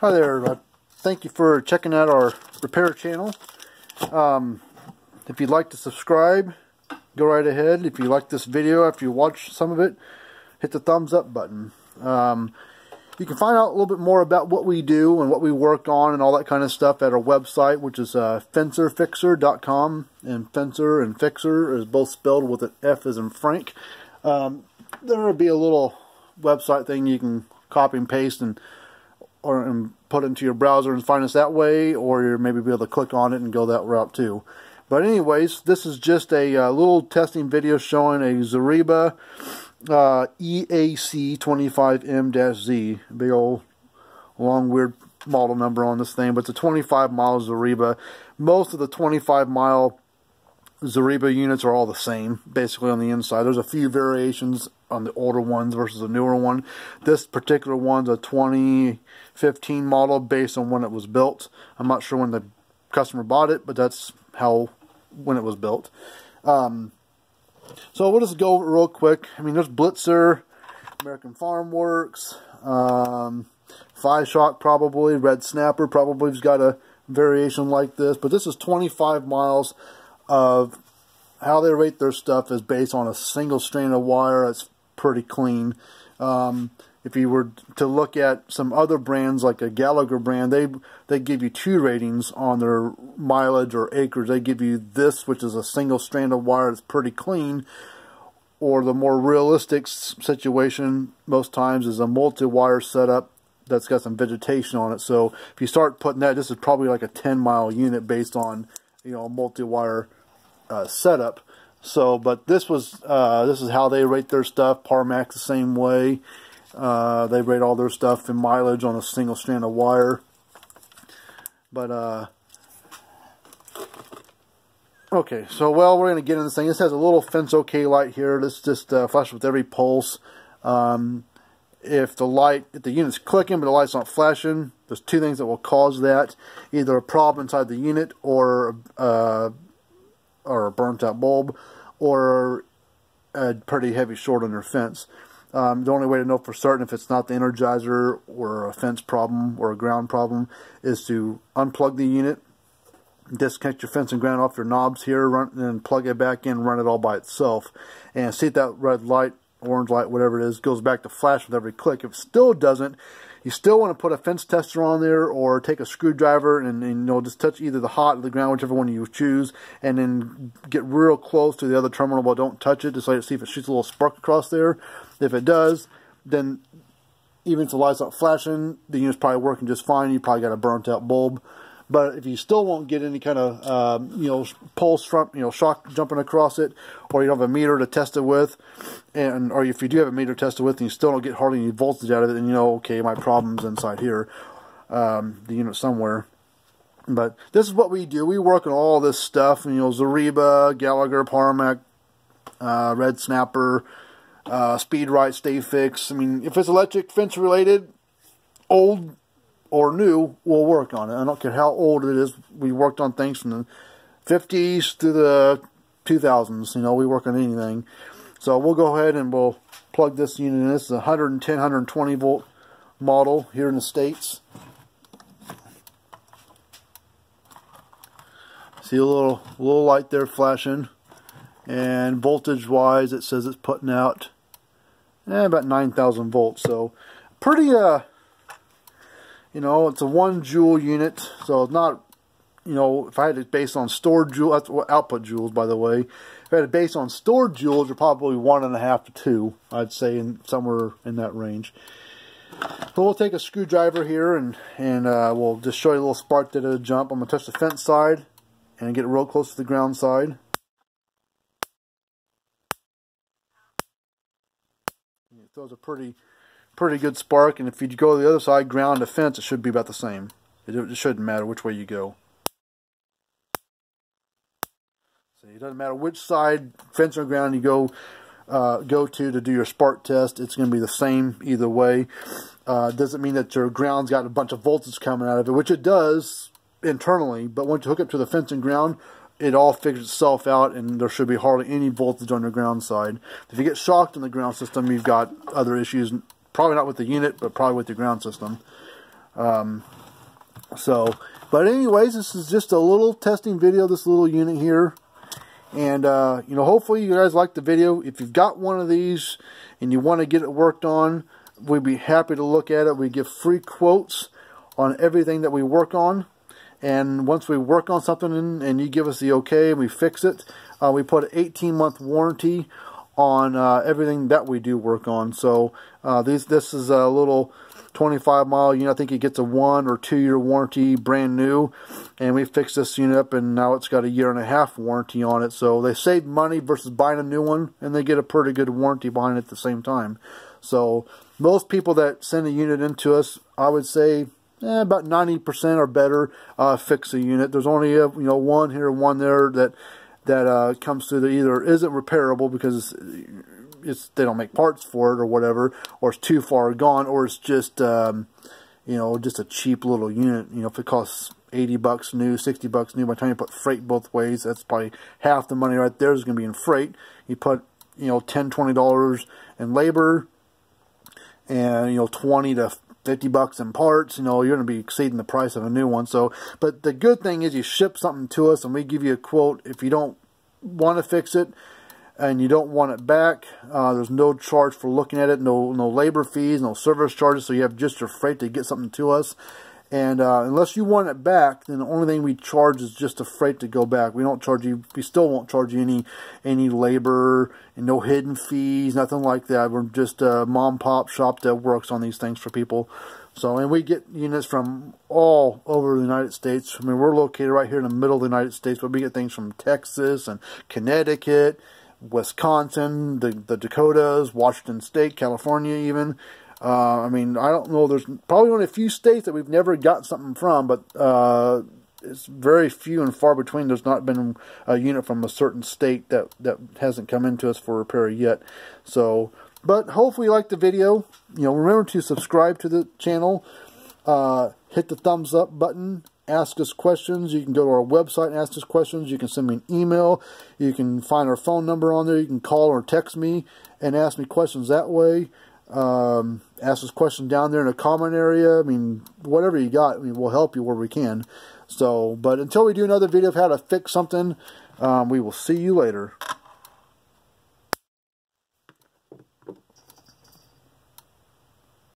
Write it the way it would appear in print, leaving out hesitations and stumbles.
Hi there, thank you for checking out our repair channel. If you'd like to subscribe, go right ahead. If you like this video, after you watch some of it, hit the thumbs up button. You can find out a little bit more about what we do and what we work on and all that kind of stuff at our website, which is fencerfixer.com, and fencer and fixer is both spelled with an F as in Frank. There will be a little website thing you can copy and paste and put into your browser and find us that way, or you'll maybe be able to click on it and go that route too. But anyways, this is just a little testing video showing a Zareba EAC 25M-Z, big old long weird model number on this thing, but it's a 25-mile Zareba. Most of the 25-mile Zareba units are all the same, basically on the inside. There's a few variations on the older ones versus the newer one. This particular one's a 2015 model based on when it was built. I'm not sure when the customer bought it, but that's when it was built. So we'll just go over it real quick. I mean, there's Blitzer, American Farmworks, 5-shock probably, Red Snapper probably has got a variation like this, but this is 25 miles of how they rate their stuff is based on a single strand of wire. That's pretty clean. If you were to look at some other brands like a Gallagher brand, they give you 2 ratings on their mileage or acres. They give you this, which is a single strand of wire that's pretty clean, or the more realistic situation most times is a multi-wire setup that's got some vegetation on it. So if you start putting that, this is probably like a 10-mile unit based on, you know, a multi-wire setup. So, but this is how they rate their stuff. Farmworks the same way. They rate all their stuff in mileage on a single strand of wire. But okay, so we're going to get into this thing. This has a little fence OK light here. This just flashes with every pulse. If the unit's clicking but the light's not flashing, there's 2 things that will cause that: either a problem inside the unit, or a burnt out bulb, or a pretty heavy short on your fence. The only way to know for certain if it's not the energizer or a fence problem or a ground problem is to unplug the unit, disconnect your fence and ground off your knobs here, and plug it back in, run it all by itself, and see if that red light, orange light, whatever it is, goes back to flash with every click. If it still doesn't, you still want to put a fence tester on there, or take a screwdriver and you know, just touch either the hot or the ground, whichever one you choose, and then get real close to the other terminal, but don't touch it, just like to see if it shoots a little spark across there. If it does, then even if the light's not flashing, the unit's probably working just fine. You probably got a burnt out bulb. But if you still won't get any kind of you know, pulse from, you know, shock jumping across it, or you don't have a meter to test it with, or if you do have a meter to test it with and you still don't get hardly any voltage out of it, then you know, okay, my problem's inside here, the unit somewhere. But this is what we do. We work on all this stuff, you know, Zareba, Gallagher, Farmworks, Red Snapper, Speed Right, Stay Fix. I mean, if it's electric fence related, old or new, we'll work on it. I don't care how old it is. We worked on things from the 50s to the 2000s. You know, we work on anything. So we'll go ahead and we'll plug this unit in. This is a 110, 120 volt model here in the States. See a little light there flashing. And voltage wise, it says it's putting out about 9,000 volts. So pretty, you know, it's a 1 joule unit, so it's not, you know, if I had it based on stored joules, that's what output joules, by the way. If I had it based on stored joules, you're probably 1.5 to 2, I'd say, somewhere in that range. So we'll take a screwdriver here and we'll just show you a little spark that it'll jump. I'm going to touch the fence side and get real close to the ground side. It throws a pretty good spark, and if you go to the other side, ground to fence, it should be about the same. It shouldn't matter which way you go. So it doesn't matter which side, fence or ground, you go to do your spark test. It's going to be the same either way. Doesn't mean that your ground's got a bunch of voltage coming out of it, which it does internally, but once you hook up to the fence and ground, it all figures itself out, and there should be hardly any voltage on your ground side. If you get shocked in the ground system, you've got other issues, probably not with the unit, but probably with your ground system. But anyways, this is just a little testing video, this little unit here. And, you know, hopefully you guys like the video. If you've got one of these and you want to get it worked on, we'd be happy to look at it. We give free quotes on everything that we work on. And once we work on something and you give us the okay and we fix it, we put an 18-month warranty on everything that we do work on. So this is a little 25-mile unit. I think it gets a 1 or 2 year warranty, brand new. And we fixed this unit up, and now it's got a 1.5 year warranty on it. So they save money versus buying a new one, and they get a pretty good warranty behind it at the same time. So most people that send a unit into us, I would say about 90% or better fix a unit. There's only one here, one there that comes through that either isn't repairable because they don't make parts for it or whatever, or it's too far gone, or it's just just a cheap little unit. If it costs $80 new, $60 new, by the time you put freight both ways, that's probably half the money right there is going to be in freight. You put $10, $20 in labor, and $20 to $50 in parts, you're going to be exceeding the price of a new one. So, but the good thing is you ship something to us and we give you a quote. If you don't want to fix it and you don't want it back, there's no charge for looking at it, no labor fees, no service charges, so you have just your freight to get something to us. And unless you want it back, then the only thing we charge is just the freight to go back. We don't charge you, we still won't charge you any labor, and no hidden fees, nothing like that. We're just a mom-pop shop that works on these things for people. So, and we get units from all over the United States. I mean, we're located right here in the middle of the United States, but we get things from Texas and Connecticut, Wisconsin, the Dakotas, Washington State, California even. I mean, I don't know, there's probably only a few states that we've never got something from, but it's very few and far between. There's not been a unit from a certain state that hasn't come into us for repair yet. So, but hopefully you like the video. Remember to subscribe to the channel, hit the thumbs up button, ask us questions. You can go to our website and ask us questions. You can send me an email. You can find our phone number on there. You can call or text me and ask me questions that way. Ask us questions down there in the comment area. I mean, whatever you got, I mean, we'll help you where we can. So, but until we do another video of how to fix something, we will see you later.